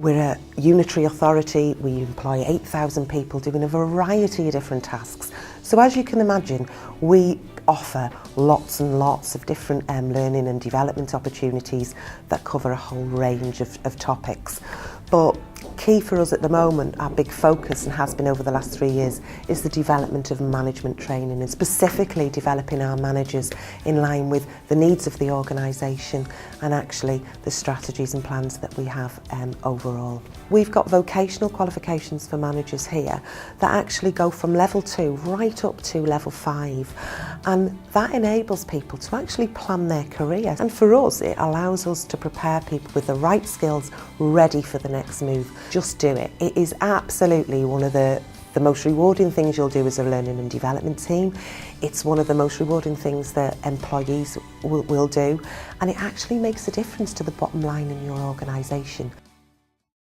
We're a unitary authority, we employ 8,000 people doing a variety of different tasks. So as you can imagine, we offer lots and lots of different learning and development opportunities that cover a whole range of topics. But key for us at the moment, our big focus, and has been over the last 3 years, is the development of management training, and specifically developing our managers in line with the needs of the organisation and actually the strategies and plans that we have overall. We've got vocational qualifications for managers here that actually go from level 2 right up to level 5, and that enables people to actually plan their career. And for us, it allows us to prepare people with the right skills ready for the next move. Just do it. It is absolutely one of the most rewarding things you'll do as a learning and development team. It's one of the most rewarding things that employees will do, and it actually makes a difference to the bottom line in your organisation.